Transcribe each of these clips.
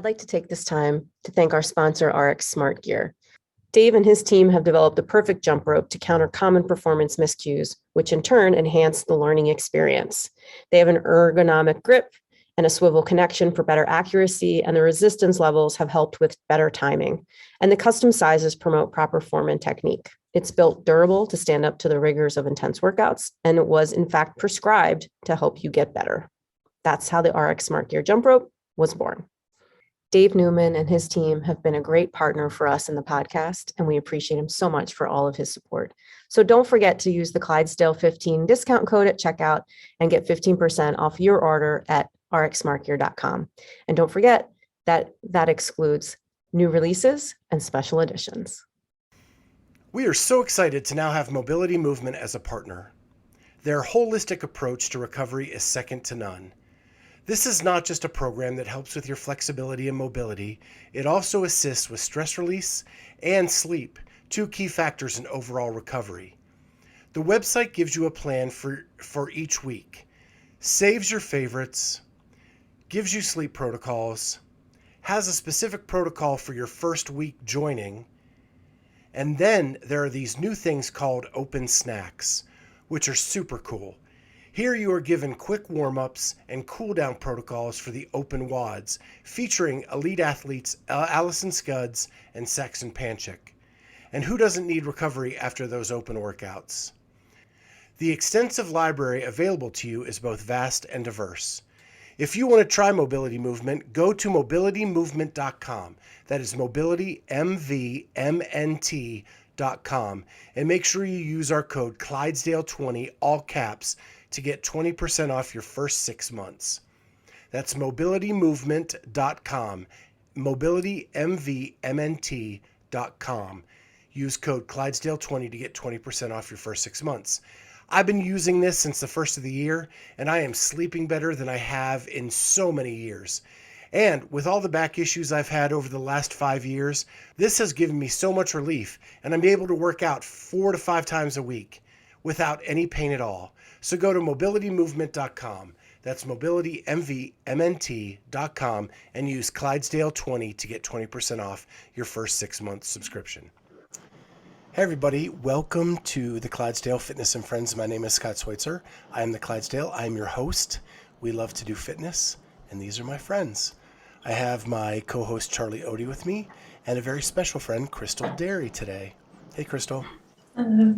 I'd like to take this time to thank our sponsor, RX Smart Gear. Dave and his team have developed the perfect jump rope to counter common performance miscues, which in turn enhance the learning experience. They have an ergonomic grip and a swivel connection for better accuracy, and the resistance levels have helped with better timing. And the custom sizes promote proper form and technique. It's built durable to stand up to the rigors of intense workouts, and it was in fact prescribed to help you get better. That's how the RX Smart Gear jump rope was born. Dave Newman and his team have been a great partner for us in the podcast, and we appreciate him so much for all of his support. So don't forget to use the Clydesdale 15 discount code at checkout and get 15% off your order at rxsmartgear.com. And don't forget that that excludes new releases and special editions. We are so excited to now have Mobility Movement as a partner. Their holistic approach to recovery is second to none. This is not just a program that helps with your flexibility and mobility. It also assists with stress release and sleep, two key factors in overall recovery. The website gives you a plan for each week, saves your favorites, gives you sleep protocols, has a specific protocol for your first week joining, and then there are these new things called open snacks, which are super cool. Here you are given quick warm-ups and cool-down protocols for the open WODs, featuring elite athletes Allison Scudds and Saxon Panchik. And who doesn't need recovery after those open workouts? The extensive library available to you is both vast and diverse. If you want to try Mobility Movement, go to mobilitymovement.com. That is mobilitymvmnt.com. And make sure you use our code Clydesdale20, all caps, to get 20% off your first 6 months. That's mobilitymovement.com, mobilitymvmnt.com. Use code Clydesdale20 to get 20% off your first 6 months. I've been using this since the first of the year, and I am sleeping better than I have in so many years. And with all the back issues I've had over the last 5 years, this has given me so much relief, and I'm able to work out 4 to 5 times a week without any pain at all. So go to mobilitymovement.com. That's mobilitymvmnt.com and use Clydesdale20 to get 20% off your first 6-month subscription. Hey everybody, welcome to the Clydesdale Fitness and Friends. My name is Scott Schweitzer. I am the Clydesdale. I am your host. We love to do fitness, and these are my friends. I have my co-host Charlie Odie with me, and a very special friend, Crystal Derry, today. Hey, Crystal. Hello.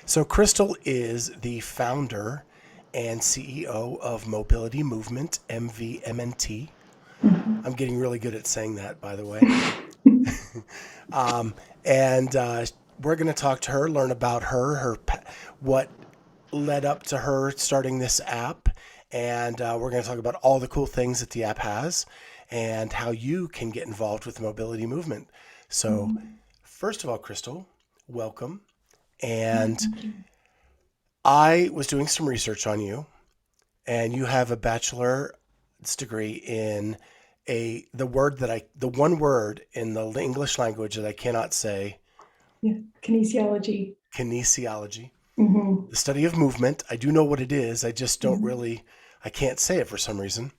So Crystal is the founder and CEO of Mobility Movement, MVMNT. Mm-hmm. I'm getting really good at saying that, by the way. We're going to talk to her, learn about her what led up to her starting this app, and we're going to talk about all the cool things that the app has and how you can get involved with Mobility Movement. So, First of all, Crystal, welcome. And I was doing some research on you, and you have a bachelor's degree in the one word in the English language that I cannot say. Yeah, kinesiology. Kinesiology. Mm-hmm. The study of movement. I do know what it is. I just don't I can't say it for some reason.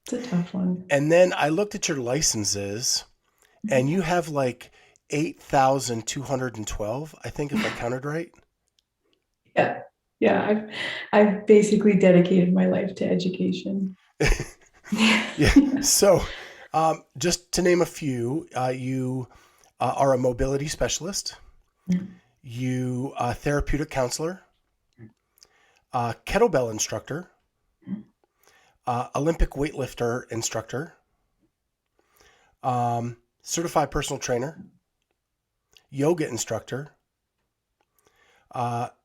It's a tough one. And then I looked at your licenses, and you have like 8,212, I think, if I counted right. Yeah. I've basically dedicated my life to education. Yeah. So, just to name a few, you are a mobility specialist. You are a therapeutic counselor, kettlebell instructor, Olympic weightlifter instructor, certified personal trainer, yoga instructor,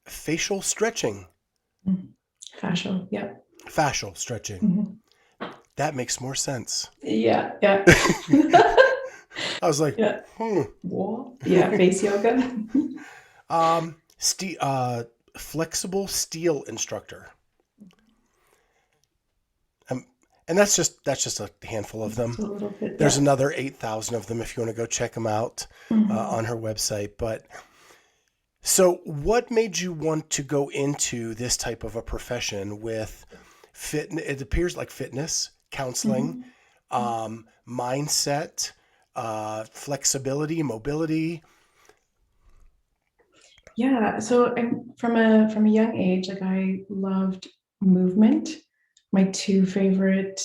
facial stretching. Fascial, yeah. Fascial stretching. Mm-hmm. That makes more sense. Yeah. I was like, What? Yeah, face yoga. Flexible steel instructor. And that's just a handful of them. Just a little bit, There's another 8,000 of them if you want to go check them out on her website. But so what made you want to go into this type of a profession with fitness? It appears like fitness, counseling, mindset, flexibility, mobility? Yeah, so I'm from a young age, like I loved movement. My two favorite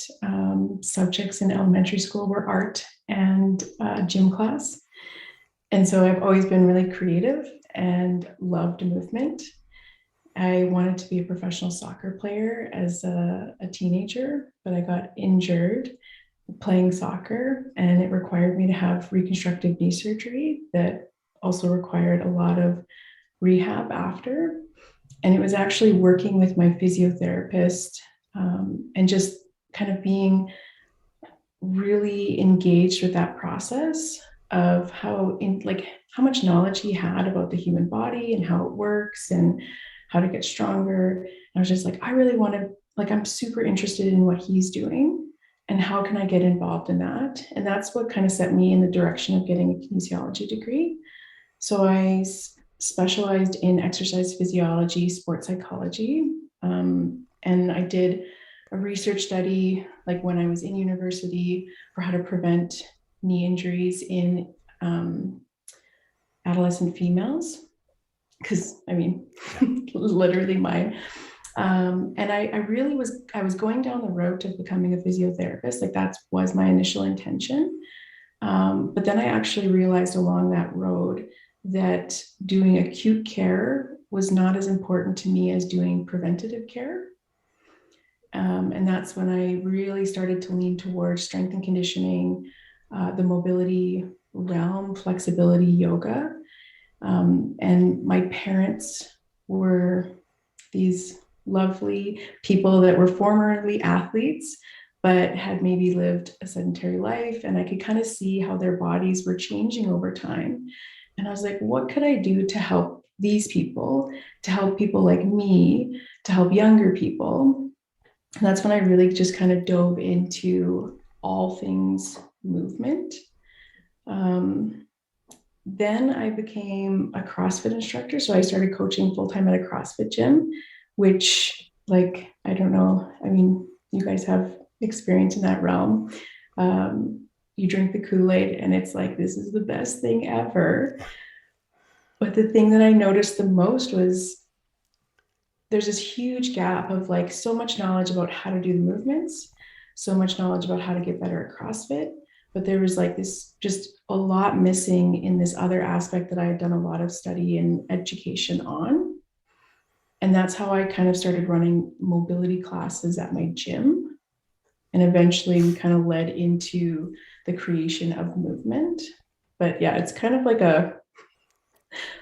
subjects in elementary school were art and gym class. And so I've always been really creative and loved movement. I wanted to be a professional soccer player as a teenager, but I got injured playing soccer, and it required me to have reconstructive knee surgery that also required a lot of rehab after. And it was actually working with my physiotherapist and just kind of being really engaged with that process of how much knowledge he had about the human body and how it works and how to get stronger. And I was just like, I really want to, like, I'm super interested in what he's doing and how can I get involved in that. And that's what kind of set me in the direction of getting a kinesiology degree. So I specialized in exercise physiology, sports psychology, and I did a research study like when I was in university for how to prevent knee injuries in adolescent females. Because I mean, literally mine. And I really I was going down the road to becoming a physiotherapist. Like that was my initial intention. But then I actually realized along that road that doing acute care was not as important to me as doing preventative care. And that's when I really started to lean towards strength and conditioning, the mobility realm, flexibility yoga. And my parents were these lovely people that were formerly athletes, but had maybe lived a sedentary life. And I could kind of see how their bodies were changing over time. And I was like, what could I do to help these people, to help people like me, to help younger people? And that's when I really just kind of dove into all things movement. Then I became a CrossFit instructor. So I started coaching full time at a CrossFit gym, which, like, I don't know. I mean, you guys have experience in that realm. You drink the Kool-Aid and it's like, this is the best thing ever. But the thing that I noticed the most was there's this huge gap of like so much knowledge about how to do the movements, so much knowledge about how to get better at CrossFit. But there was like this just a lot missing in this other aspect that I had done a lot of study and education on. And that's how I kind of started running mobility classes at my gym. And eventually we kind of led into the creation of movement. But yeah, it's kind of like a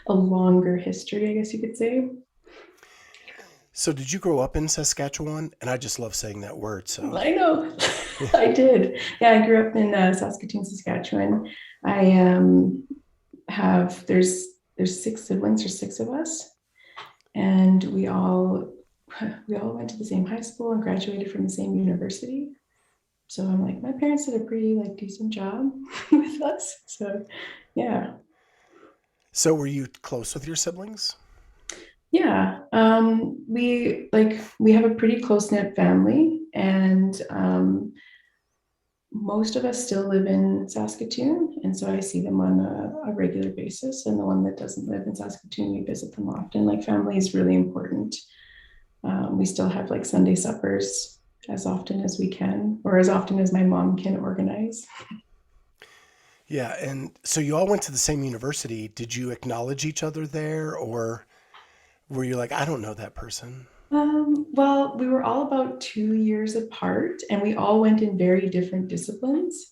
longer history, I guess you could say. So did you grow up in Saskatchewan? And I just love saying that word. So I know. I did. Yeah, I grew up in Saskatoon, Saskatchewan. I have there's six siblings, there's six of us, and we all went to the same high school and graduated from the same university. So I'm like, my parents did a pretty like decent job with us. So yeah. So were you close with your siblings? Yeah, we have a pretty close knit family, and most of us still live in Saskatoon, and so I see them on a regular basis. And the one that doesn't live in Saskatoon, we visit them often. Like family is really important. We still have like Sunday suppers as often as we can, or as often as my mom can organize. Yeah. And so you all went to the same university. Did you acknowledge each other there, or were you like, I don't know that person? Well, we were all about 2 years apart, and we all went in very different disciplines.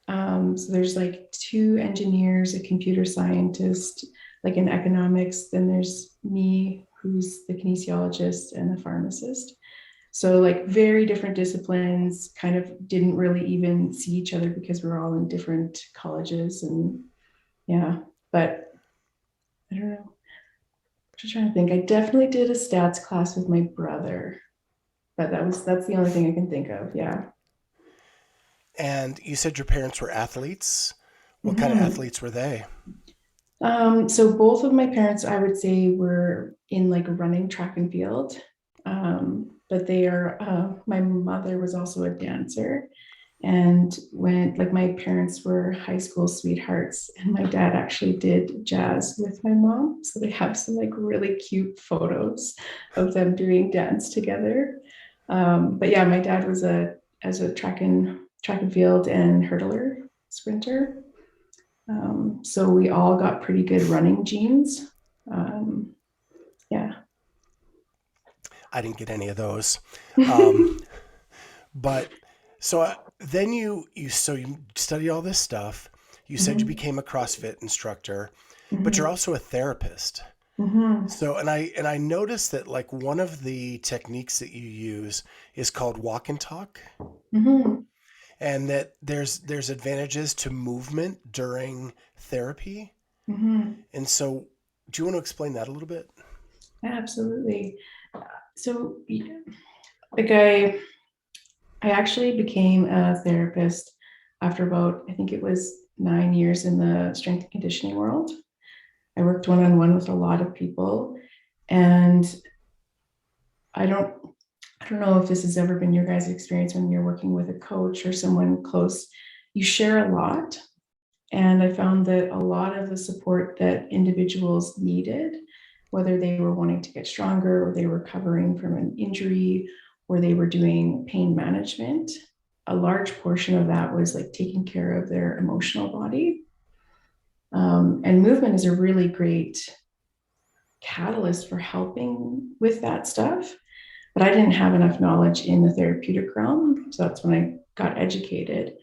So there's like two engineers, a computer scientist, like in economics. Then there's me, who's the kinesiologist and the pharmacist. So like very different disciplines, kind of didn't really even see each other because we're all in different colleges. And yeah, but I don't know. I'm just trying to think. I definitely did a stats class with my brother, but that's the only thing I can think of. Yeah. And you said your parents were athletes. What kind of Mhm. athletes were they? So both of my parents, I would say, were in like running, track and field. But they are, my mother was also a dancer, And when, like, my parents were high school sweethearts, and my dad actually did jazz with my mom. So they have some like really cute photos of them doing dance together. But yeah, my dad was as a track and field and hurdler sprinter. So we all got pretty good running genes. Yeah. I didn't get any of those. But so then you study all this stuff. You said you Mhm. became a CrossFit instructor, but you're Mhm. also a therapist. Mhm. So and I noticed that like one of the techniques that you use is called walk and talk, Mhm. and that there's advantages to movement during therapy. Mhm. And so do you want to explain that a little bit? Absolutely. So, like, I actually became a therapist after about, I think it was 9 years in the strength and conditioning world. I worked one on one with a lot of people, and I don't, I don't know if this has ever been your guys' experience when you're working with a coach or someone close. You share a lot, and I found that a lot of the support that individuals needed, whether they were wanting to get stronger or they were recovering from an injury or they were doing pain management, a large portion of that was like taking care of their emotional body. And movement is a really great catalyst for helping with that stuff. But I didn't have enough knowledge in the therapeutic realm. So that's when I got educated.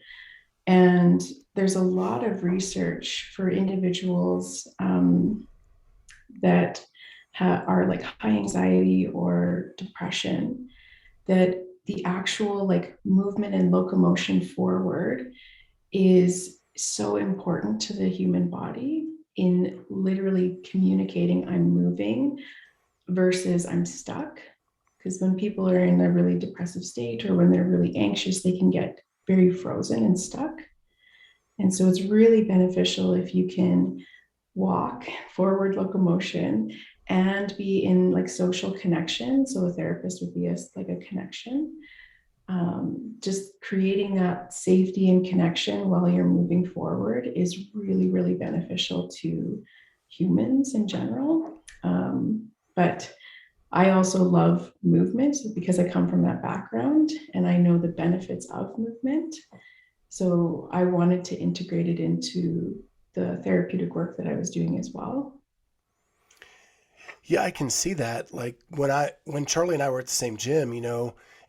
And there's a lot of research for individuals that are like high anxiety or depression, that the actual like movement and locomotion forward is so important to the human body in literally communicating I'm moving versus I'm stuck. Because when people are in a really depressive state or when they're really anxious, they can get very frozen and stuck. And so it's really beneficial if you can walk, forward locomotion, and be in like social connection. So a therapist would be like a connection. Just creating that safety and connection while you're moving forward is really, really beneficial to humans in general. But I also love movement because I come from that background and I know the benefits of movement. So I wanted to integrate it into the therapeutic work that I was doing as well. Yeah, I can see that. Like when Charlie and I were at the same gym,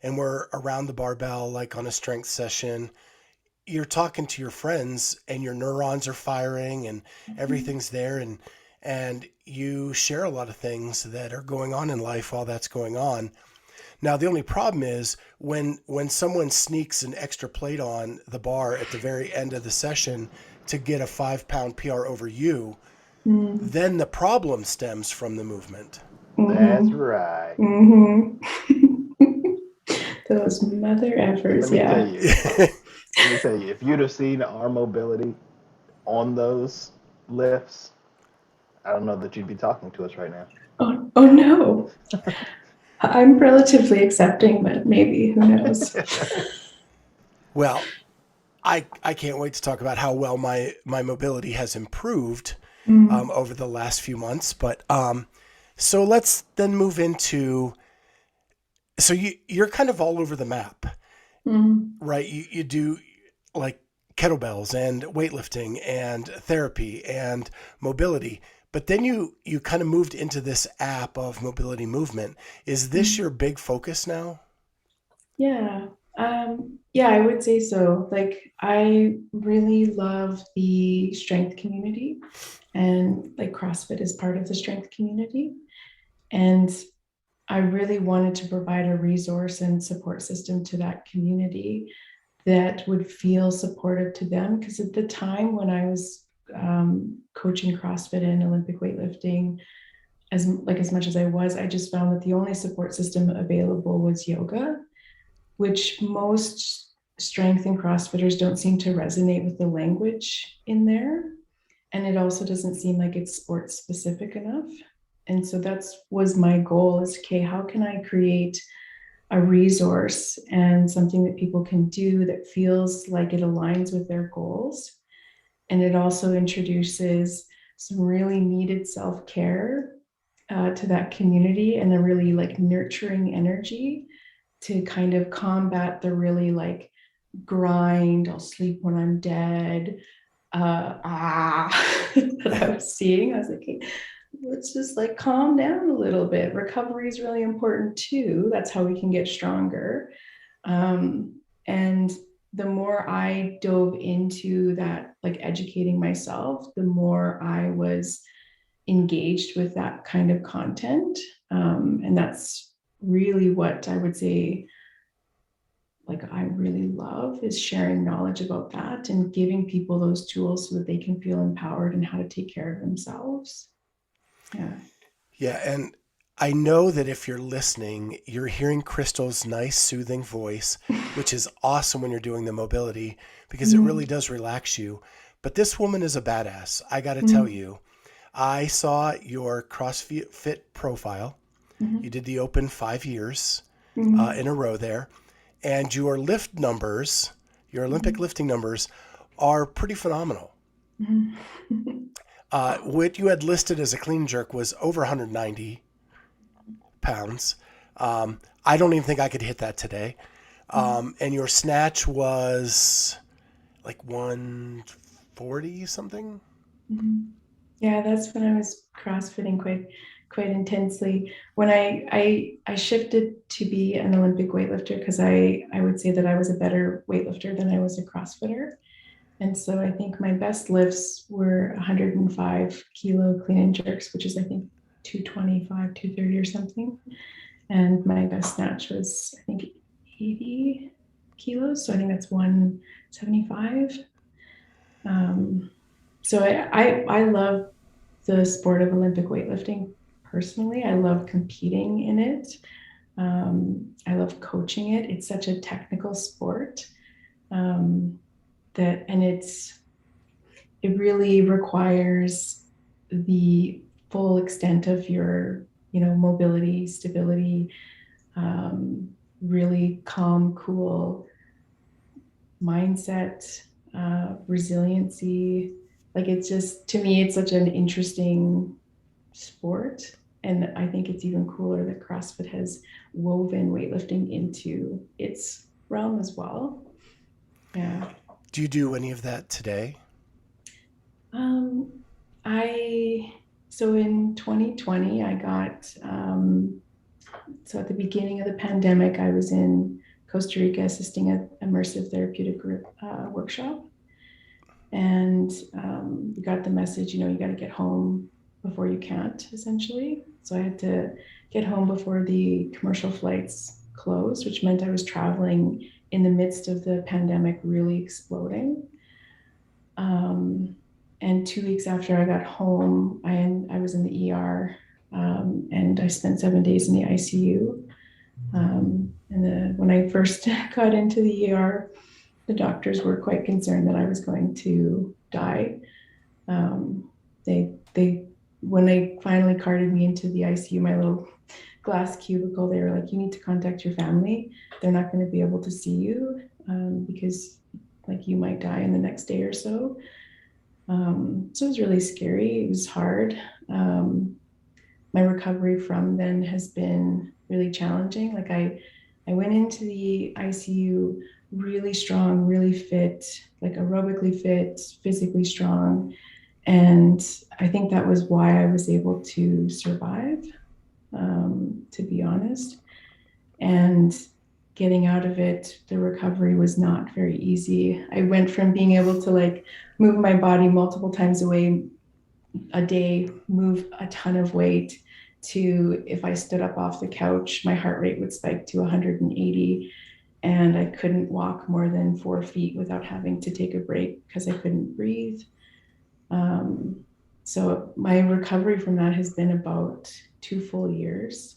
and we're around the barbell like on a strength session, you're talking to your friends and your neurons are firing and Mhm. everything's there, and you share a lot of things that are going on in life while that's going on. Now, the only problem is when someone sneaks an extra plate on the bar at the very end of the session to get a 5 pound PR over you, Mm. then the problem stems from the movement. That's Mhm. right. Mhm. Those mother And effers, yeah. let me tell you, if you'd have seen our mobility on those lifts, I don't know that you'd be talking to us right now. Oh no. I'm relatively accepting, but maybe, who knows? Well, I can't wait to talk about how well my mobility has improved Mm. over the last few months. But so let's then move into, so you're kind of all over the map, Mm. right? You do like kettlebells and weightlifting and therapy and mobility. But then you kind of moved into this app of mobility movement. Is this Mm. your big focus now? Yeah. Yeah, I would say so. Like, I really love the strength community, and like CrossFit is part of the strength community. And I really wanted to provide a resource and support system to that community that would feel supportive to them. Because at the time when I was coaching CrossFit and Olympic weightlifting, as much as I was, I just found that the only support system available was yoga, which most strength and CrossFitters don't seem to resonate with the language in there. And it also doesn't seem like it's sports specific enough. And so that's was my goal is, okay, how can I create a resource and something that people can do that feels like it aligns with their goals. And it also introduces some really needed self-care to that community, and a really like nurturing energy to kind of combat the really like grind, I'll sleep when I'm dead, that I was seeing. I was like, hey, let's just like calm down a little bit. Recovery is really important too. That's how we can get stronger. And the more I dove into that, like educating myself, the more I was engaged with that kind of content. And that's really what I would say, like, I really love is sharing knowledge about that and giving people those tools so that they can feel empowered and how to take care of themselves. Yeah. Yeah, and I know that if you're listening, you're hearing Crystal's nice, soothing voice, which is awesome when you're doing the mobility because it really does relax you. But this woman is a badass. I got to tell you, I saw your CrossFit profile. You did the open 5 years in a row there, and your lift numbers, your Olympic lifting numbers, are pretty phenomenal. What you had listed as a clean jerk was over 190 pounds. I don't even think I could hit that today. And your snatch was like 140 something. Yeah, that's when I was CrossFitting quite intensely. When I shifted to be an Olympic weightlifter, because I would say that I was a better weightlifter than I was a CrossFitter. And so I think my best lifts were 105 kilo clean and jerks, which is I think 225, 230 or something. And my best snatch was I think 80 kilos. So I think that's 175. So I love the sport of Olympic weightlifting personally. I love competing in it. I love coaching it. It's such a technical sport it really requires the full extent of your, mobility, stability, really calm, cool mindset, resiliency. Like it's just, to me, it's such an interesting sport. And I think it's even cooler that CrossFit has woven weightlifting into its realm as well. Yeah. Do you do any of that today? So in 2020, I got, so at the beginning of the pandemic, I was in Costa Rica assisting an immersive therapeutic group workshop. And we got the message, you got to get home before you can't, essentially. So I had to get home before the commercial flights closed, which meant I was traveling in the midst of the pandemic really exploding. And 2 weeks after I got home, I was in the ER, and I spent 7 days in the ICU. When I first got into the ER, the doctors were quite concerned that I was going to die. When they finally carted me into the ICU, my little glass cubicle, they were like, you need to contact your family. They're not going to be able to see you because like you might die in the next day or so. So it was really scary. It was hard. My recovery from then has been really challenging. Like I went into the ICU really strong, really fit, like aerobically fit, physically strong. And I think that was why I was able to survive, to be honest. And getting out of it, the recovery was not very easy. I went from being able to like move my body multiple times a day, move a ton of weight, to if I stood up off the couch, my heart rate would spike to 180 and I couldn't walk more than 4 feet without having to take a break because I couldn't breathe. So my recovery from that has been about 2 full years.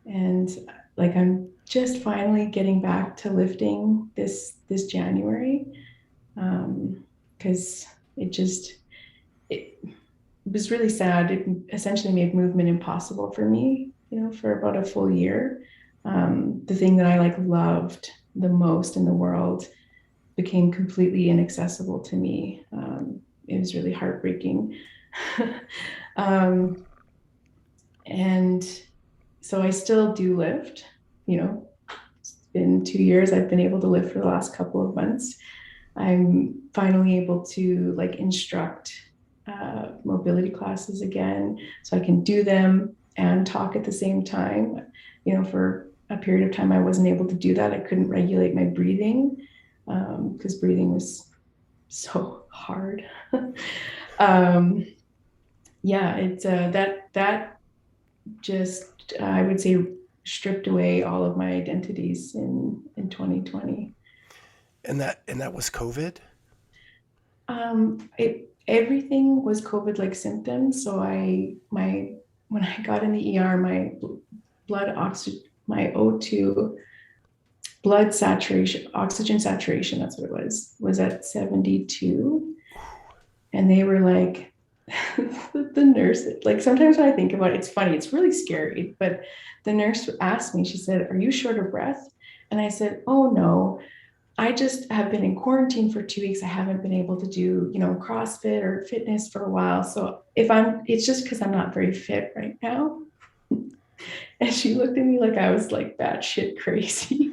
And like I'm just finally getting back to lifting this January, because it was really sad. It essentially made movement impossible for me, for about a full year. The thing that I like loved the most in the world became completely inaccessible to me. It was really heartbreaking. And so I still do lift, you know, it's been 2 years I've been able to lift for the last couple of months. I'm finally able to like instruct mobility classes again, so I can do them and talk at the same time. You know, for a period of time I wasn't able to do that. I couldn't regulate my breathing because breathing was so hard. Yeah, it's that just I would say stripped away all of my identities in 2020. And that was COVID? Everything was COVID-like symptoms. So when I got in the ER, my blood oxygen, my O2 blood saturation, oxygen saturation, that's what it was at 72. And they were like, the nurse, like sometimes when I think about it, it's funny, it's really scary. But the nurse asked me, she said, "Are you short of breath?" And I said, "Oh no, I just have been in quarantine for 2 weeks. I haven't been able to do, CrossFit or fitness for a while. So it's just because I'm not very fit right now." And she looked at me like I was like batshit crazy.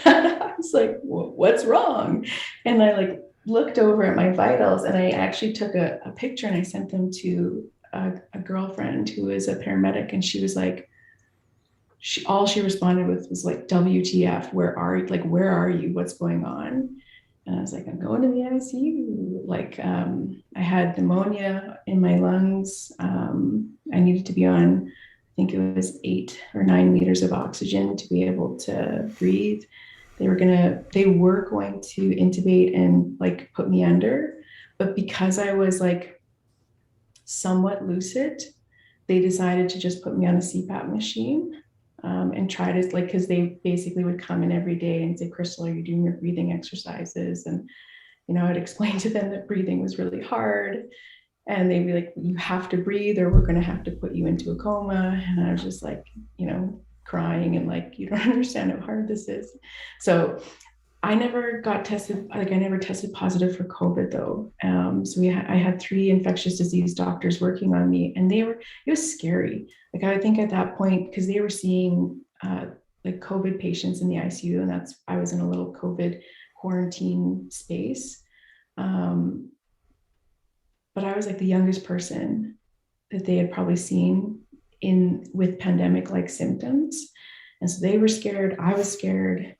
I was like, "What's wrong?" And I like looked over at my vitals, and I actually took a picture and I sent them to a girlfriend who is a paramedic. And she was like, all she responded with was like, "WTF, where are you? What's going on?" And I was like, "I'm going to the ICU. Like, I had pneumonia in my lungs. I needed to be on, I think it was 8 or 9 liters of oxygen to be able to breathe. They were going to intubate and like put me under. But because I was like somewhat lucid, they decided to just put me on a CPAP machine. And try to like, because they basically would come in every day and say, "Crystal, are you doing your breathing exercises?" And I'd explain to them that breathing was really hard, and they'd be like, "You have to breathe or we're going to have to put you into a coma." And I was just like, crying and like, "You don't understand how hard this is." So I never got tested, like I never tested positive for COVID though. So I had 3 infectious disease doctors working on me, and it was scary. Like I think at that point, because they were seeing like COVID patients in the ICU, and I was in a little COVID quarantine space. But I was like the youngest person that they had probably seen with pandemic like symptoms. And so they were scared. I was scared.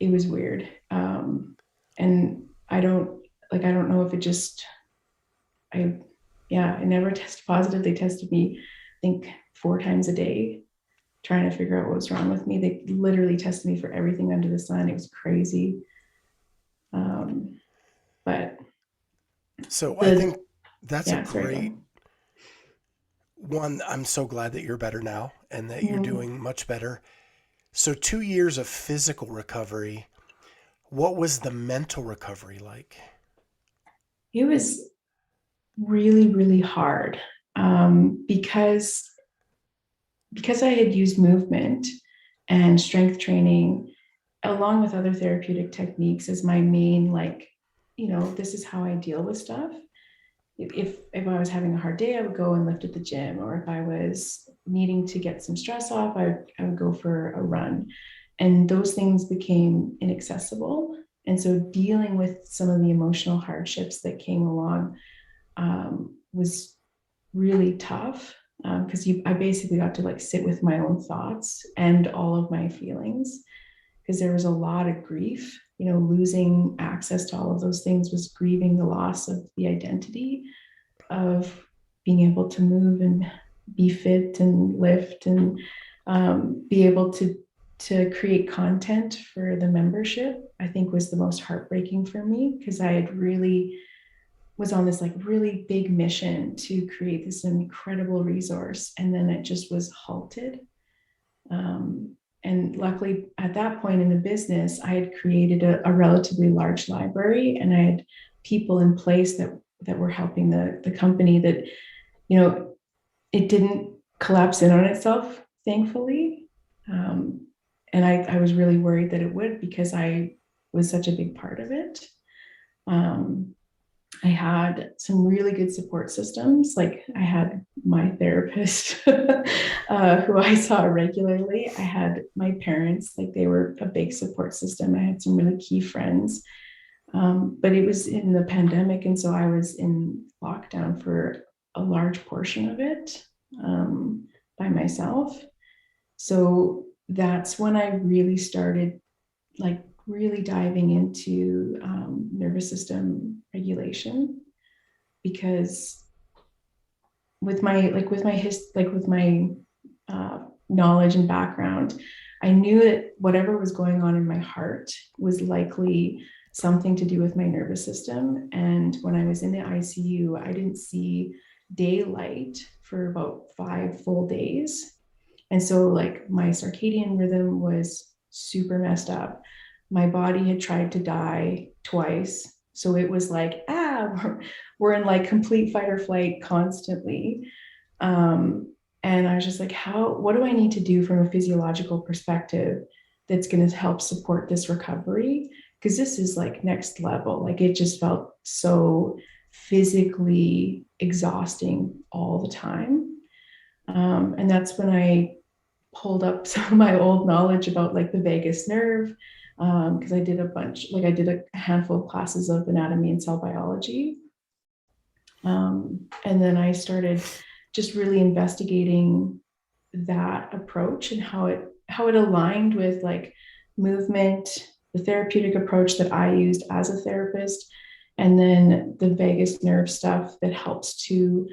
It was weird. And I don't know if it just, I never tested positive. They tested me, I think 4 times a day, trying to figure out what was wrong with me. They literally tested me for everything under the sun. It was crazy. But So I think that's a sorry, great one. I'm so glad that you're better now and that you're doing much better. So 2 years of physical recovery. What was the mental recovery like? It was really, really hard because I had used movement and strength training along with other therapeutic techniques as my main, like, this is how I deal with stuff. If I was having a hard day, I would go and lift at the gym, or if I was needing to get some stress off, I would go for a run. And those things became inaccessible. And so dealing with some of the emotional hardships that came along was really tough, because I basically got to like sit with my own thoughts and all of my feelings, because there was a lot of grief. Losing access to all of those things was grieving the loss of the identity of being able to move and be fit and lift and be able to create content for the membership. I think was the most heartbreaking for me, because I had really was on this like really big mission to create this incredible resource, and then it just was halted. And luckily at that point in the business, I had created a relatively large library, and I had people in place that were helping the company that, it didn't collapse in on itself, thankfully. And I was really worried that it would, because I was such a big part of it. I had some really good support systems. Like I had my therapist who I saw regularly. I had my parents, like they were a big support system. I had some really key friends. But it was in the pandemic. And so I was in lockdown for a large portion of it by myself. So that's when I really started like really diving into nervous system regulation, because with my knowledge and background, I knew that whatever was going on in my heart was likely something to do with my nervous system. And when I was in the ICU, I didn't see daylight for about 5 full days. And so like my circadian rhythm was super messed up. My body had tried to die twice. So it was like, we're in like complete fight or flight constantly. And I was just like, what do I need to do from a physiological perspective that's going to help support this recovery? Because this is like next level. Like it just felt so physically exhausting all the time. And that's when I pulled up some of my old knowledge about like the vagus nerve, because I did a handful of classes of anatomy and cell biology. And then I started just really investigating that approach and how it aligned with like movement, the therapeutic approach that I used as a therapist, and then the vagus nerve stuff that helps to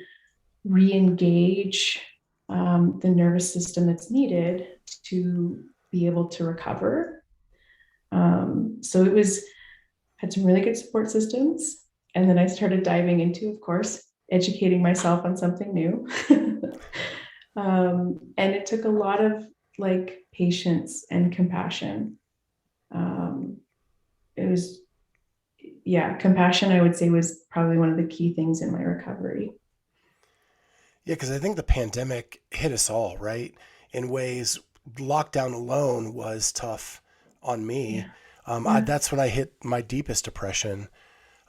re-engage the nervous system that's needed to be able to recover. So had some really good support systems. And then I started diving into, of course, educating myself on something new. And it took a lot of like patience and compassion. Compassion, I would say, was probably one of the key things in my recovery. Yeah, because I think the pandemic hit us all, right? In ways, lockdown alone was tough on me. Yeah. Yeah. That's when I hit my deepest depression,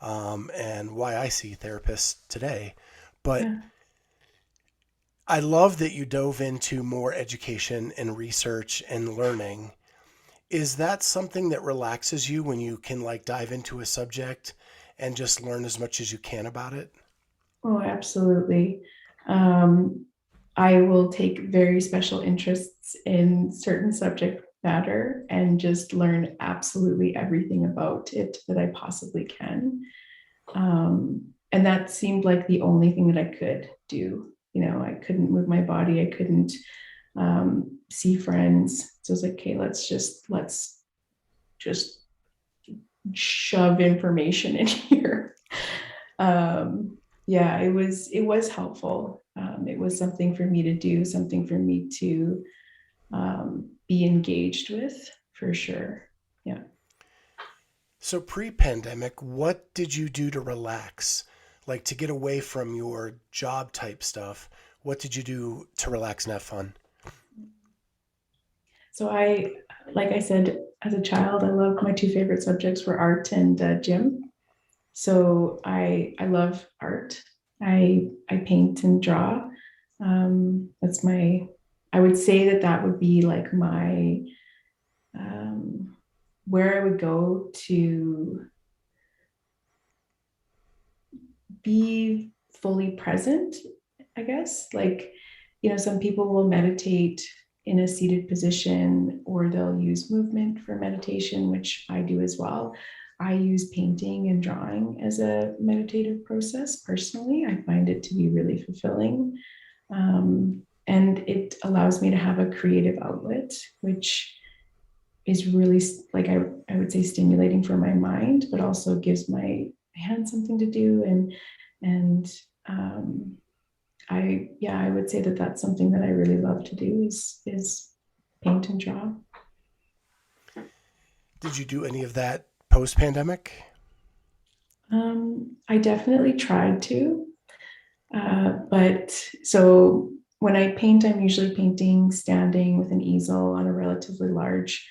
and why I see therapists today. But Yeah. I love that you dove into more education and research and learning. Is that something that relaxes you when you can like dive into a subject and just learn as much as you can about it? Oh, absolutely. Um, I will take very special interests in certain subject matter and just learn absolutely everything about it that I possibly can. And that seemed like the only thing that I could do. You know, I couldn't move my body. I couldn't see friends. So I was like, okay, let's just shove information in here. Yeah, it was helpful. It was something for me to do, something for me to be engaged with, for sure. Yeah. So pre-pandemic, what did you do to relax? Like to get away from your job type stuff, what did you do to relax and have fun? So like I said, as a child, I loved my two favorite subjects were art and gym. So I love art. I paint and draw. That's my, I would say that would be like my, where I would go to be fully present, I guess. Like, you know, some people will meditate in a seated position, or they'll use movement for meditation, which I do as well. I use painting and drawing as a meditative process personally. I find it to be really fulfilling. And it allows me to have a creative outlet, which is really like I would say stimulating for my mind, but also gives my hand something to do. And I would say that that's something that I really love to do is paint and draw. Did you do any of that post-pandemic? I definitely tried to, but so when I paint, I'm usually painting standing with an easel on a relatively large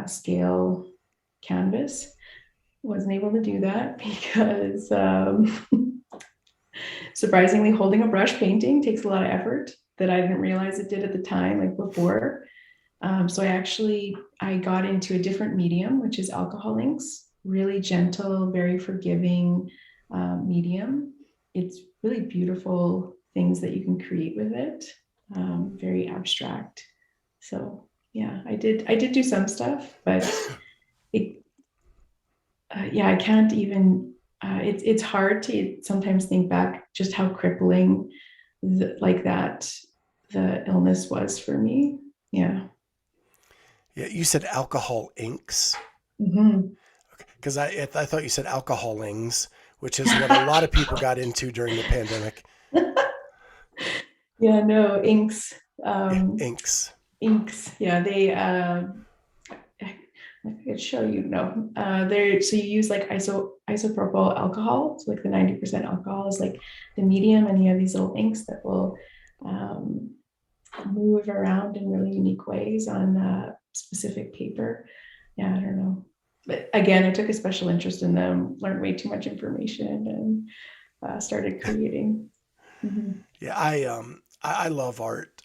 scale canvas. Wasn't able to do that because surprisingly, holding a brush painting takes a lot of effort that I didn't realize it did at the time, like before. So I got into a different medium, which is alcohol inks, really gentle, very forgiving medium. It's really beautiful things that you can create with it, very abstract. So yeah, I did do some stuff, but it, I can't even, it's hard to sometimes think back just how crippling the illness was for me. Yeah. Yeah, you said alcohol inks. Mm-hmm. Because I thought you said alcoholings, which is what a lot of people got into during the pandemic. Yeah, no, inks. Yeah, inks. Inks. Yeah, I could show you. No, so you use like isopropyl alcohol. So like the 90% alcohol is like the medium, and you have these little inks that will um, move around in really unique ways on specific paper. Yeah, I don't know. But again, I took a special interest in them, learned way too much information, and started creating. Mm-hmm. Yeah, I love art.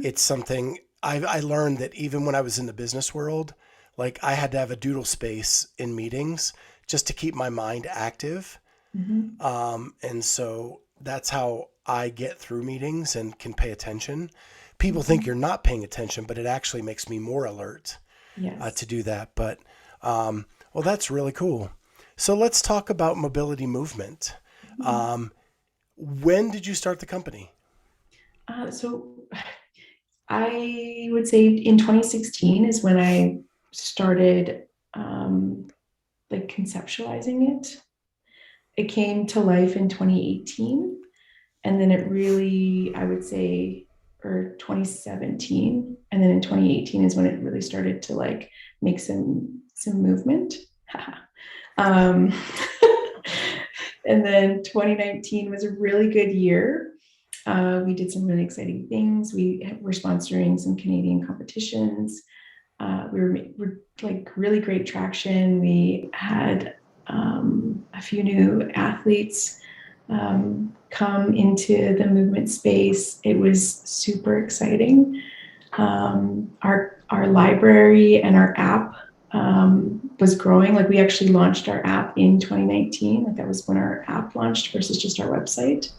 It's something I learned that even when I was in the business world, like I had to have a doodle space in meetings just to keep my mind active. Mm-hmm. And so that's how I get through meetings and can pay attention. People Mm-hmm. think you're not paying attention, but it actually makes me more alert Yes. to do that. But well, that's really cool. So let's talk about mobility movement. Mm-hmm. When did you start the company? So I would say in 2016 is when I started like conceptualizing it. It came to life in 2018, and then it really, I would say, or 2017, and then in 2018 is when it really started to like make some movement. um, and then 2019 was a really good year. We did some really exciting things. We were sponsoring some Canadian competitions. We're like really great traction. We had a few new athletes come into the movement space. It was super exciting. Our library and our app was growing. Like we actually launched our app in 2019. Like that was when our app launched versus just our website.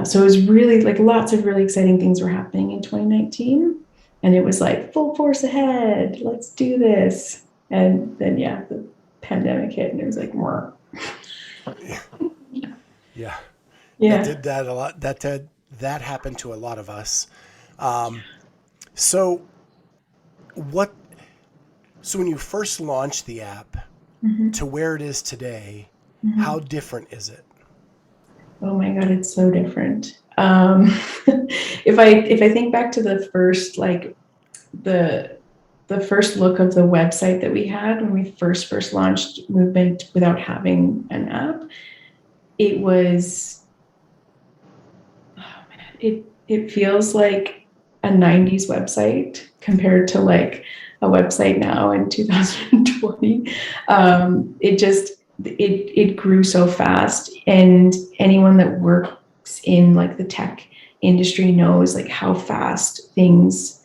So it was really like lots of really exciting things were happening in 2019. And it was like full force ahead. Let's do this. And then, yeah, the pandemic hit and it was like more. Yeah, that Yeah. did that a lot. That happened to a lot of us. So what? So when you first launched the app Mm-hmm. to where it is today, Mm-hmm. how different is it? Oh my God, it's so different. If I think back to the first like the first look of the website that we had when we first launched Movement without having an app, it was it feels like a 90s website compared to like a website now in 2020. It grew so fast, and anyone that works in like the tech industry knows like how fast things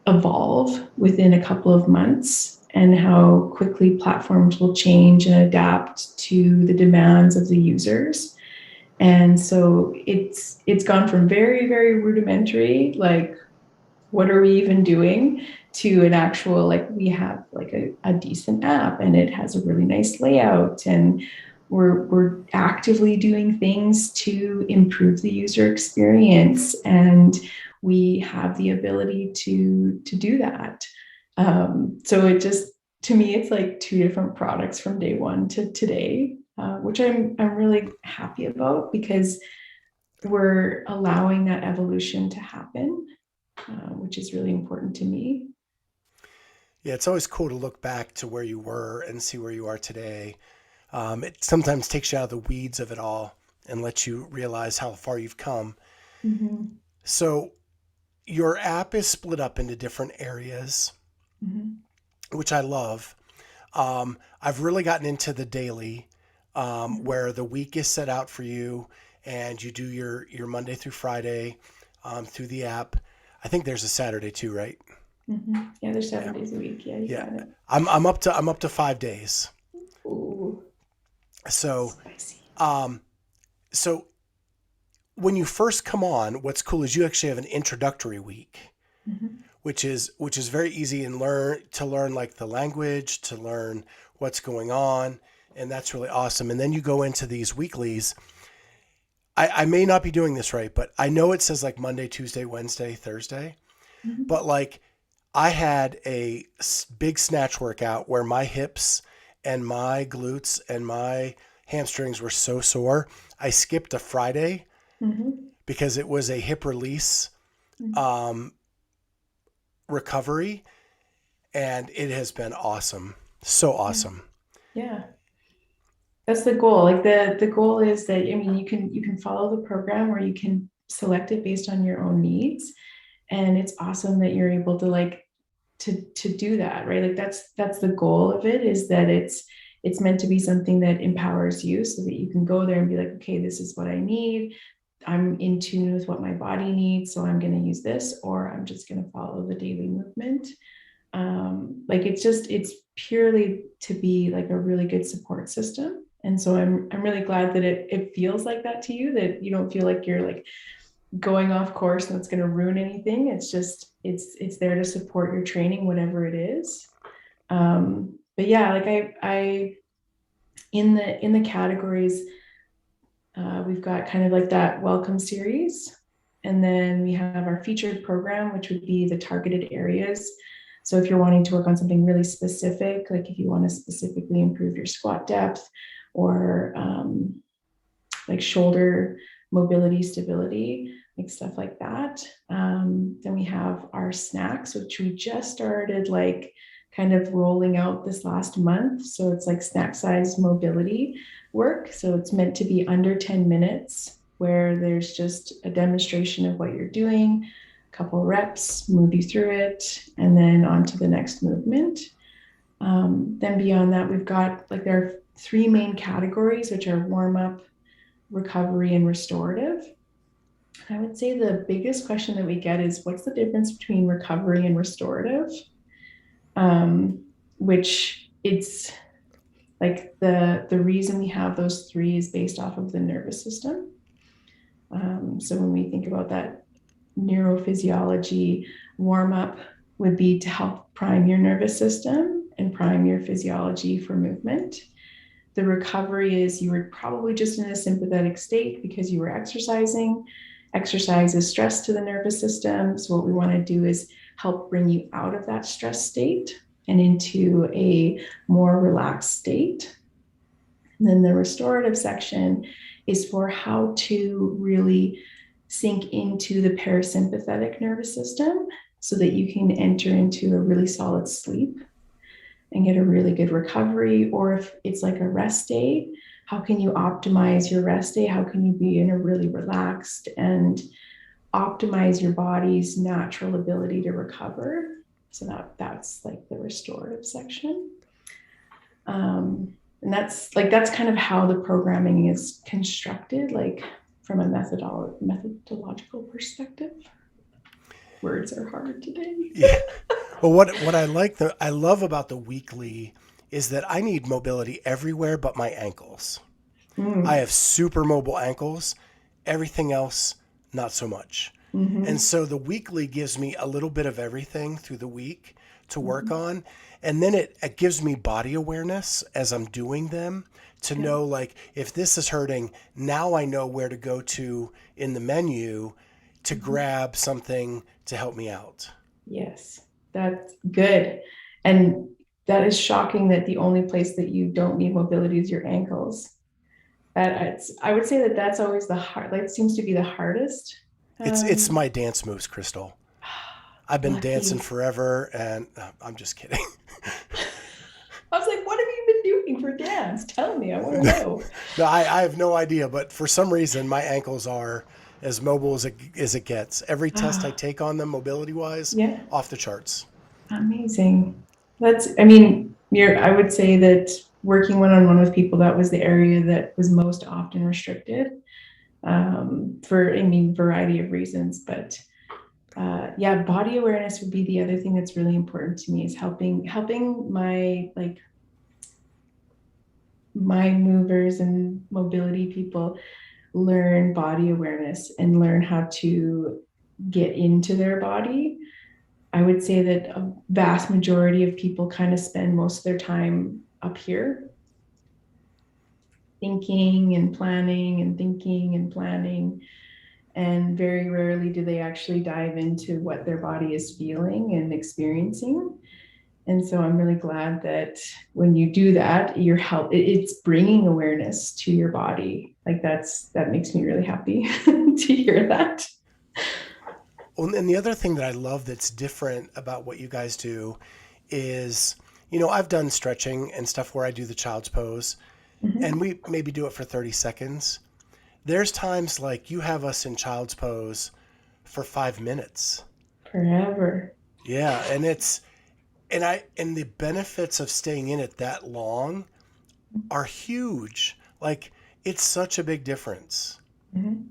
evolve within a couple of months and how quickly platforms will change and adapt to the demands of the users. And so it's gone from very, very rudimentary, like what are we even doing, to an actual, like we have like a decent app and it has a really nice layout, and we're actively doing things to improve the user experience, and we have the ability to do that. So it just, to me, it's like two different products from day one to today, which I'm really happy about because we're allowing that evolution to happen, which is really important to me. Yeah, it's always cool to look back to where you were and see where you are today. It sometimes takes you out of the weeds of it all and lets you realize how far you've come. Mhm. So your app is split up into different areas, Mhm. which I love. I've really gotten into the daily, Mhm. where the week is set out for you and you do your Monday through Friday through the app. I think there's a Saturday too, right? Mhm. Yeah, there's Yeah. 7 days a week. Yeah, you Yeah. got it. I'm up to 5 days. Ooh, So, spicy. um, so when you first come on, what's cool is you actually have an introductory week, Mhm. which is very easy and learn like the language, to learn what's going on, and that's really awesome. And then you go into these weeklies. I may not be doing this right, but I know it says like Monday, Tuesday, Wednesday, Thursday, Mhm. but like I had a big snatch workout where my hips and my glutes and my hamstrings were so sore. I skipped a Friday Mhm. because it was a hip release Mhm. um, recovery, and it has been awesome. So Yeah. awesome. Yeah. That's the goal. Like the goal is that, I mean, you can follow the program, or you can select it based on your own needs. And it's awesome that you're able to like to do that, right? Like that's the goal of it, is that it's meant to be something that empowers you, so that you can go there and be like, okay, this is what I need. I'm in tune with what my body needs, so I'm going to use this, or I'm just going to follow the daily movement. Like it's purely to be like a really good support system. And so I'm really glad that it feels like that to you, that you don't feel like you're like going off course and it's going to ruin anything. It's just it's there to support your training, whatever it is. But yeah, like I in the categories, we've got kind of like that welcome series, and then we have our featured program, which would be the targeted areas. So if you're wanting to work on something really specific, like if you want to specifically improve your squat depth, or like shoulder mobility, stability, like stuff like that. Then we have our snacks, which we just started like kind of rolling out this last month. So it's like snack size mobility work. So it's meant to be under 10 minutes, where there's just a demonstration of what you're doing, a couple reps, move you through it, and then on to the next movement. Then beyond that, we've got like there are three main categories, which are warm up, recovery, and restorative. I would say the biggest question that we get is, what's the difference between recovery and restorative? Which it's like the reason we have those three is based off of the nervous system. So when we think about that neurophysiology, warm up would be to help prime your nervous system and prime your physiology for movement. The recovery is you were probably just in a sympathetic state because you were exercising. Exercise is stress to the nervous system. So, what we want to do is help bring you out of that stress state and into a more relaxed state. And then the restorative section is for how to really sink into the parasympathetic nervous system so that you can enter into a really solid sleep and get a really good recovery. Or if it's like a rest day, how can you optimize your rest day? How can you be in a really relaxed and optimize your body's natural ability to recover? So that's like the restorative section. And that's kind of how the programming is constructed, like from a methodological perspective. Words are hard today. Yeah. Well, what I love about the weekly is that I need mobility everywhere but my ankles. I Mm. have super mobile ankles. Everything else, not so much. And Mm-hmm. so the weekly gives me a little bit of everything through the week to work Mm-hmm. on. And then it gives me body awareness as I'm doing them, to Yeah. know like if this is hurting, now I know where to go to in the menu to Mm-hmm. grab something to help me out. Yes, that's good. And that is shocking that the only place that you don't need mobility is your ankles. I would say that that's always the hard, like seems to be the hardest. It's Um, my dance moves, Crystal. I've been dancing lucky. forever, and I'm just kidding. I was like, what have you been doing for dance? Tell me, I want to know. No, I have no idea, but for some reason my ankles are as mobile as it gets. Every test I Ah, take on them, mobility wise, yeah, off the charts. amazing. I mean, I would say that working one-on-one with people, that was the area that was most often restricted, for, I mean, variety of reasons. But yeah, body awareness would be the other thing that's really important to me, is helping my movers and mobility people learn body awareness and learn how to get into their body. I would say that a vast majority of people kind of spend most of their time up here, thinking and planning and thinking and planning. And very rarely do they actually dive into what their body is feeling and experiencing. And so I'm really glad that when you do that, it's bringing awareness to your body. Like that makes me really happy to hear that. Well, and the other thing that I love that's different about what you guys do is, I've done stretching and stuff where I do the child's pose, Mhm. and we maybe do it for 30 seconds. There's times like you have us in child's pose for 5 minutes. Forever. Yeah, and the benefits of staying in it that long are huge. Like, it's such a big difference. Mhm.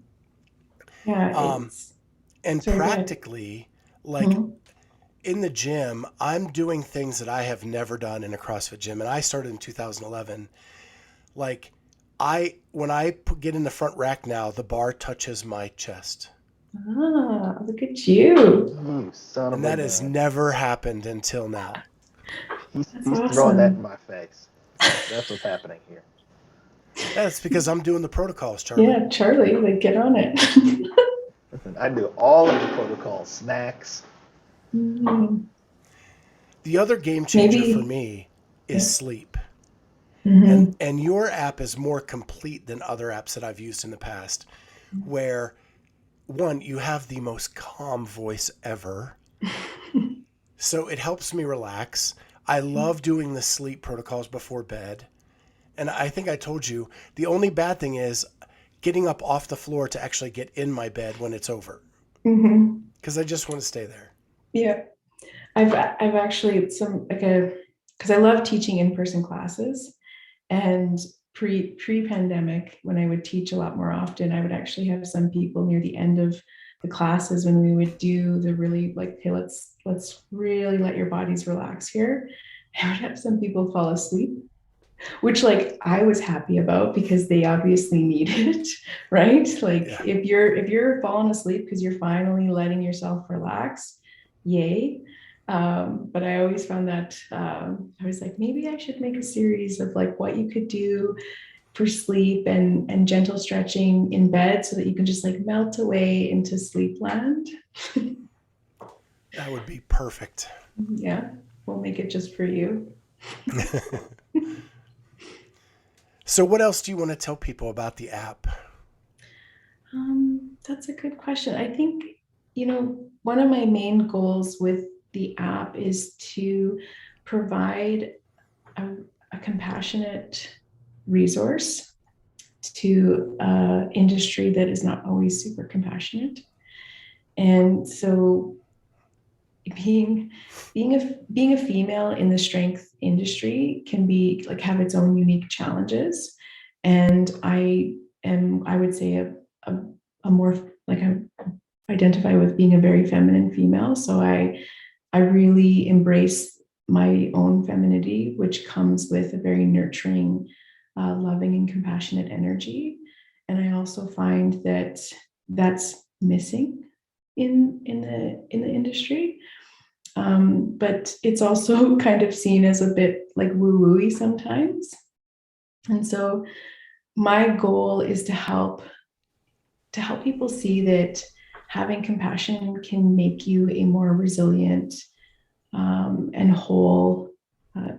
Yeah, Um, and sorry, go ahead. practically, like Mhm. in the gym, I'm doing things that I have never done in a CrossFit gym. And I started in 2011. Like, when I get in the front rack now, the bar touches my chest. Look at you. You son And of a that has gun. never happened until now. That's He's throwing that in awesome. my face. That's what's happening here. That's because I'm doing the protocols, Charlie. Yeah, Charlie, like get on it. Listen, I do all of the protocols, snacks. Mhm. The other game changer for Maybe, me is yeah. sleep. And Hmm. and your app is more complete than other apps that I've used in the past, where one, you have the most calm voice ever. So it helps me relax. I love doing the sleep protocols before bed. And I think I told you the only bad thing is getting up off the floor to actually get in my bed when it's over, Hmm. because I just want to stay there. Yeah, I've actually some like a because I love teaching in-person classes, and pre-pandemic, when I would teach a lot more often, I would actually have some people near the end of the classes, when we would do the really like, okay, let's really let your bodies relax here. I would have some people fall asleep, which like I was happy about because they obviously need it, right? Like Yeah, if you're falling asleep because you're finally letting yourself relax, yay. But I always found that I was like, maybe I should make a series of like what you could do for sleep and gentle stretching in bed so that you can just like melt away into sleep land. that would be perfect. Yeah, we'll make it just for you. So, what else do you want to tell people about the app? That's a good question. I think, one of my main goals with the app is to provide a, a compassionate resource to industry that is not always super compassionate. And so being a female in the strength industry can be like have its own unique challenges. And I would say a, a more like I identify with being a very feminine female. So I really embrace my own femininity, which comes with a very nurturing, loving, and compassionate energy. And I also find that that's missing in the industry. But it's also kind of seen as a bit like woo-wooey sometimes. And so my goal is to help people see that having compassion can make you a more resilient, and whole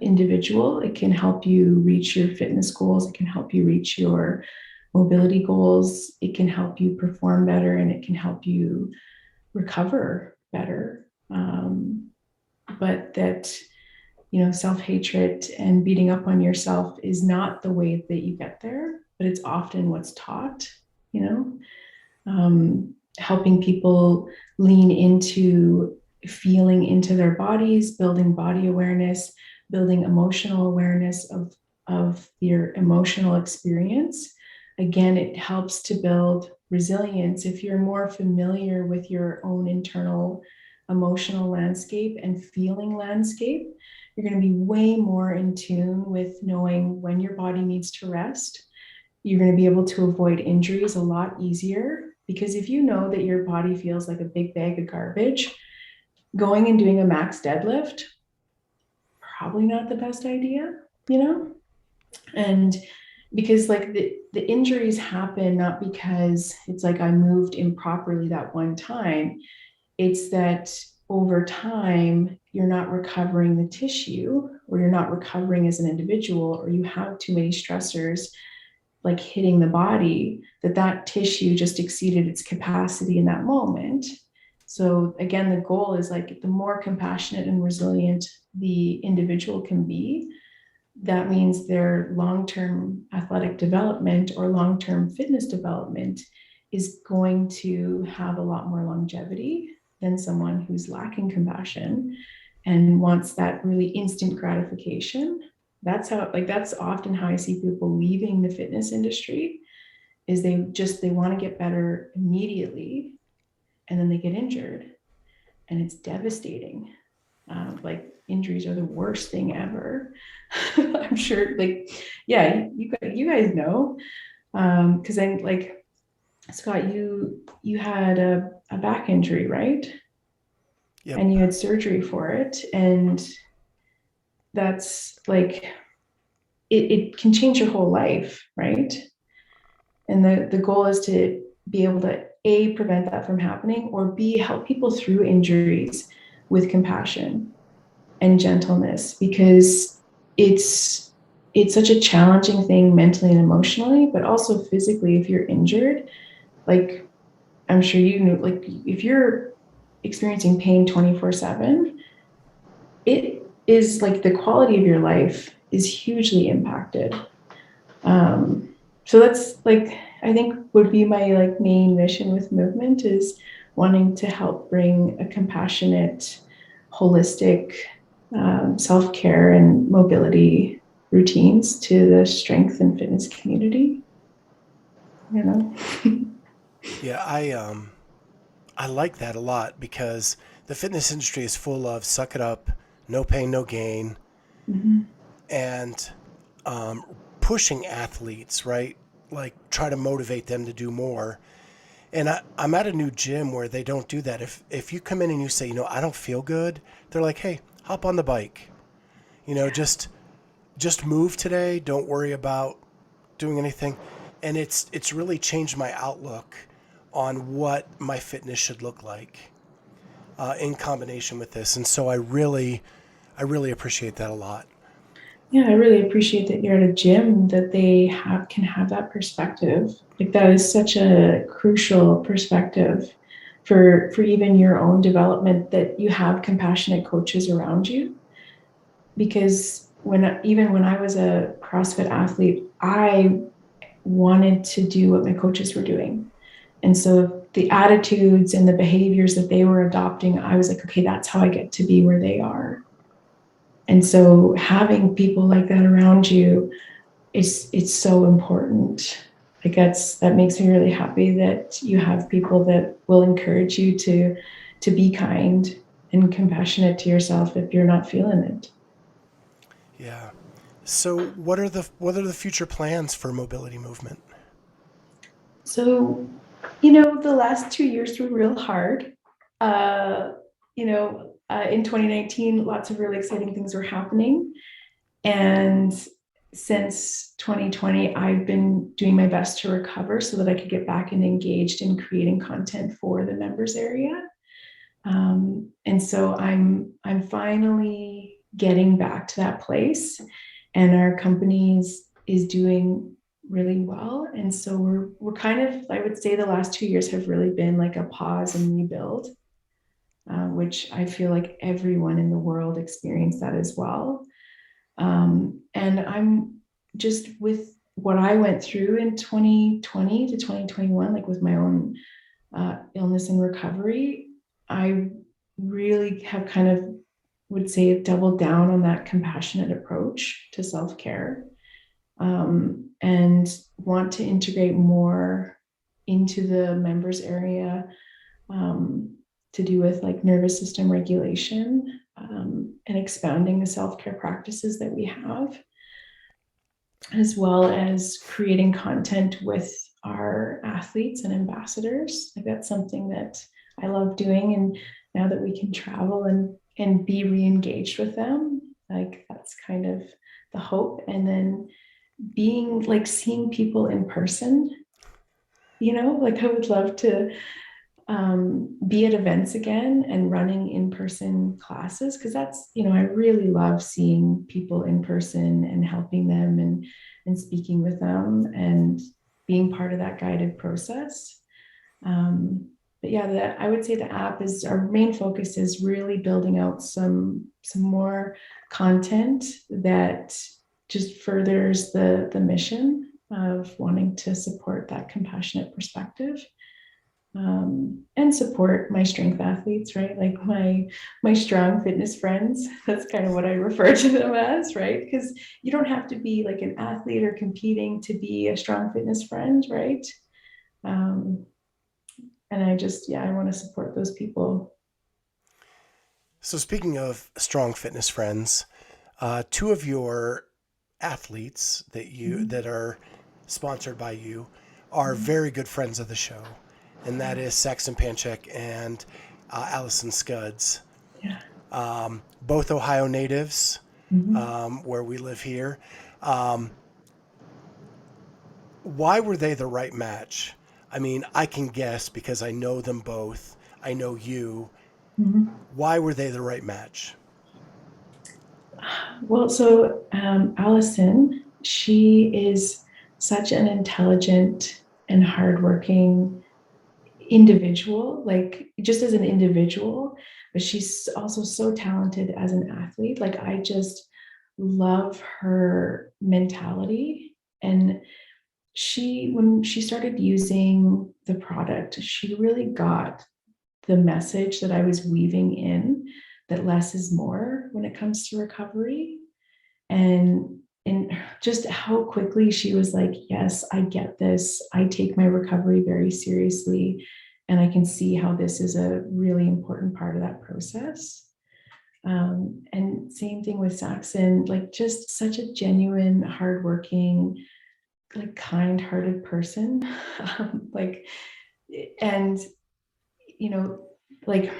individual. It can help you reach your fitness goals. It can help you reach your mobility goals. It can help you perform better, and it can help you recover better. But that, self-hatred and beating up on yourself is not the way that you get there, but it's often what's taught, you know? helping people lean into feeling into their bodies, building body awareness, building emotional awareness of your emotional experience. Again, it helps to build resilience. If you're more familiar with your own internal emotional landscape and feeling landscape, you're going to be way more in tune with knowing when your body needs to rest. You're going to be able to avoid injuries a lot easier, because if you know that your body feels like a big bag of garbage, going and doing a max deadlift, probably not the best idea, you know? And because like the injuries happen not because it's like I moved improperly that one time, it's that over time you're not recovering the tissue, or you're not recovering as an individual, or you have too many stressors like hitting the body, that tissue just exceeded its capacity in that moment. So again, the goal is like the more compassionate and resilient the individual can be, that means their long-term athletic development or long-term fitness development is going to have a lot more longevity than someone who's lacking compassion and wants that really instant gratification. That's often how I see people leaving the fitness industry, is they want to get better immediately, and then they get injured, and it's devastating. Like injuries are the worst thing ever. I'm sure, like, yeah, you guys know, because I'm like, Scott, you had a back injury, right? Yep. And you had surgery for it, and that's like it can change your whole life, right? And the goal is to be able to A, prevent that from happening, or B, help people through injuries with compassion and gentleness, because it's such a challenging thing mentally and emotionally, but also physically. If you're injured, like I'm sure you know, like if you're experiencing pain 24/7, it is like the quality of your life is hugely impacted. So that's like, I think would be my like main mission with movement, is wanting to help bring a compassionate, holistic self-care and mobility routines to the strength and fitness community. You know. Yeah, I like that a lot, because the fitness industry is full of suck it up, no pain, no gain, Mm-hmm. and pushing athletes, right? Like try to motivate them to do more. And I'm at a new gym where they don't do that. If you come in and you say, I don't feel good, they're like, hey, hop on the bike. Just move today. Don't worry about doing anything. And it's really changed my outlook on what my fitness should look like in combination with this. And so I really appreciate that a lot. Yeah, I really appreciate that you're at a gym that they can have that perspective. Like that is such a crucial perspective for even your own development, that you have compassionate coaches around you. Because when I was a CrossFit athlete, I wanted to do what my coaches were doing. And so the attitudes and the behaviors that they were adopting, I was like, okay, that's how I get to be where they are. And so having people like that around you it's so important. Like that makes me really happy that you have people that will encourage you to be kind and compassionate to yourself if you're not feeling it. Yeah. So what are the future plans for mobility movement? So, the last 2 years were real hard. In 2019, lots of really exciting things were happening. And since 2020, I've been doing my best to recover so that I could get back and engaged in creating content for the members area. And so I'm finally getting back to that place, and our company is doing really well. And so we're kind of, I would say the last 2 years have really been like a pause and rebuild, which I feel like everyone in the world experienced that as well. And I'm just with what I went through in 2020 to 2021, like with my own illness and recovery, I really have kind of, would say, doubled down on that compassionate approach to self-care, and want to integrate more into the members area, to do with like nervous system regulation, and expanding the self-care practices that we have, as well as creating content with our athletes and ambassadors. Like that's something that I love doing. And now that we can travel and be re-engaged with them, like that's kind of the hope. And then being like seeing people in person, like I would love to be at events again and running in-person classes, because that's, I really love seeing people in person and helping them and speaking with them and being part of that guided process. But yeah, I would say the app is, our main focus is really building out some more content that just furthers the mission of wanting to support that compassionate perspective. And support my strength athletes, right? Like my strong fitness friends. That's kind of what I refer to them as, right? Because you don't have to be like an athlete or competing to be a strong fitness friend, right? And I want to support those people. So speaking of strong fitness friends, two of your athletes that are sponsored by you are very good friends of the show, and that is Saxon Panchek and Allison Scudds. Yeah. Both Ohio natives, where we live here. Why were they the right match? I mean, I can guess because I know them both. I know you. Why were they the right match? Well, so Allison, she is such an intelligent and hardworking individual, like just as an individual, but she's also so talented as an athlete. Like I just love her mentality. And when she started using the product, she really got the message that I was weaving in, that less is more when it comes to recovery. And just how quickly she was like, yes, I get this. I take my recovery very seriously. And I can see how this is a really important part of that process. And same thing with Saxon, like just such a genuine, hardworking, like kind-hearted person. Like, and, like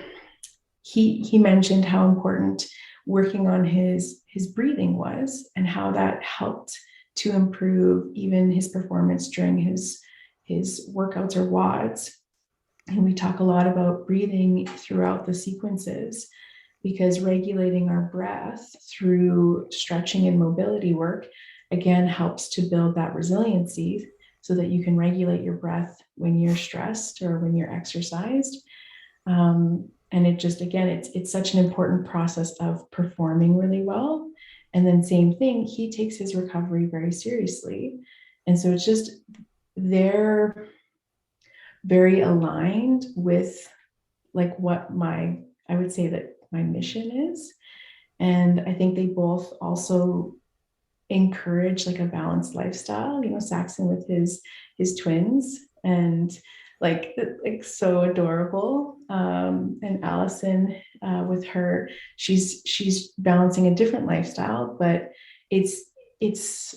he mentioned how important working on his breathing was, and how that helped to improve even his performance during his workouts or WODs. And we talk a lot about breathing throughout the sequences, because regulating our breath through stretching and mobility work again helps to build that resiliency, so that you can regulate your breath when you're stressed or when you're exercised. And it just, again, it's such an important process of performing really well. And then same thing, he takes his recovery very seriously. And so it's just, they're very aligned with like what I would say that my mission is. And I think they both also encourage like a balanced lifestyle, Saxon with his twins, and like so adorable. And Allison, with her, she's balancing a different lifestyle, but it's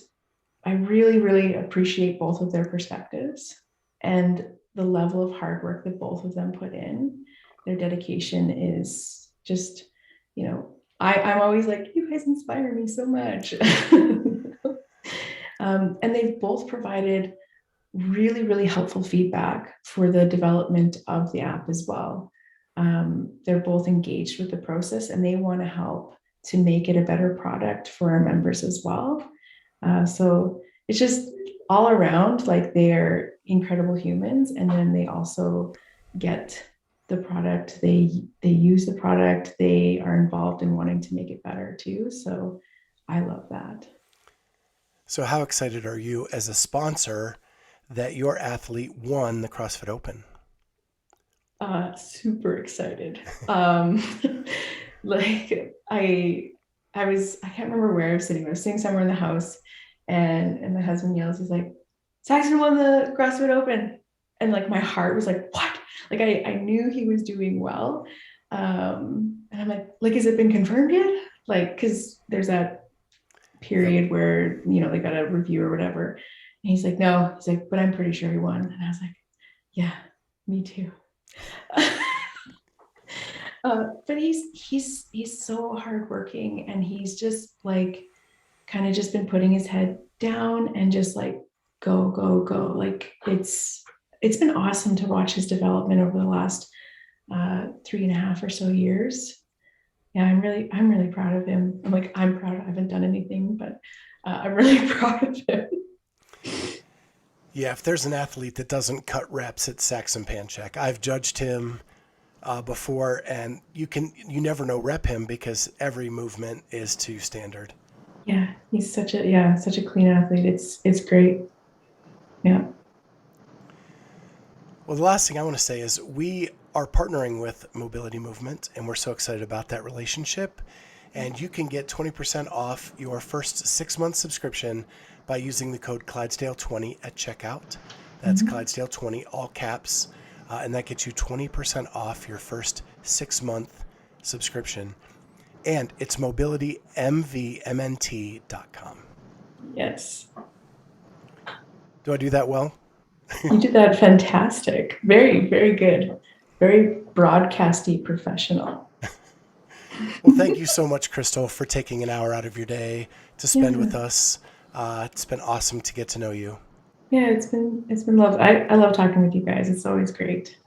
I really, really appreciate both of their perspectives and the level of hard work that both of them put in. Their dedication is just, I'm always like, you guys inspire me so much. And they've both provided really, really helpful feedback for the development of the app as well. They're both engaged with the process, and they want to help to make it a better product for our members as well. So it's just all around, like they're incredible humans, and then they also get the product, they use the product, they are involved in wanting to make it better too. So I love that. So how excited are you as a sponsor that your athlete won the CrossFit Open? Super excited. Like I can't remember where I was sitting. I was sitting somewhere in the house, and my husband yells, he's like, Saxon won the CrossFit Open. And like my heart was like, what? Like I knew he was doing well. And I'm like, has it been confirmed yet? Like, cause there's that period where, they got a review or whatever. And he's like, no, he's like, but I'm pretty sure he won. And I was like, yeah, me too. But he's so hardworking, and he's just like kind of just been putting his head down and just like go, go, go. Like it's been awesome to watch his development over the last 3.5 or so years. Yeah, I'm really proud of him. I'm proud. I haven't done anything, but I'm really proud of him. Yeah, if there's an athlete that doesn't cut reps, it's Saxon Panchak. I've judged him before, and you never know rep him because every movement is to standard. Yeah, he's such a clean athlete. It's great. Yeah. Well, the last thing I want to say is we are partnering with Mobility Movement, and we're so excited about that relationship. And you can get 20% off your first 6-month subscription by using the code Clydesdale20 at checkout. That's Clydesdale20, all caps. And that gets you 20% off your first 6-month subscription. And it's mobilitymvmnt.com. Yes. Do I do that well? You did that fantastic. Very, very good. Very broadcasty professional. Well, thank you so much, Crystal, for taking an hour out of your day to spend with us. It's been awesome to get to know you. Yeah, it's been lovely. I love talking with you guys. It's always great.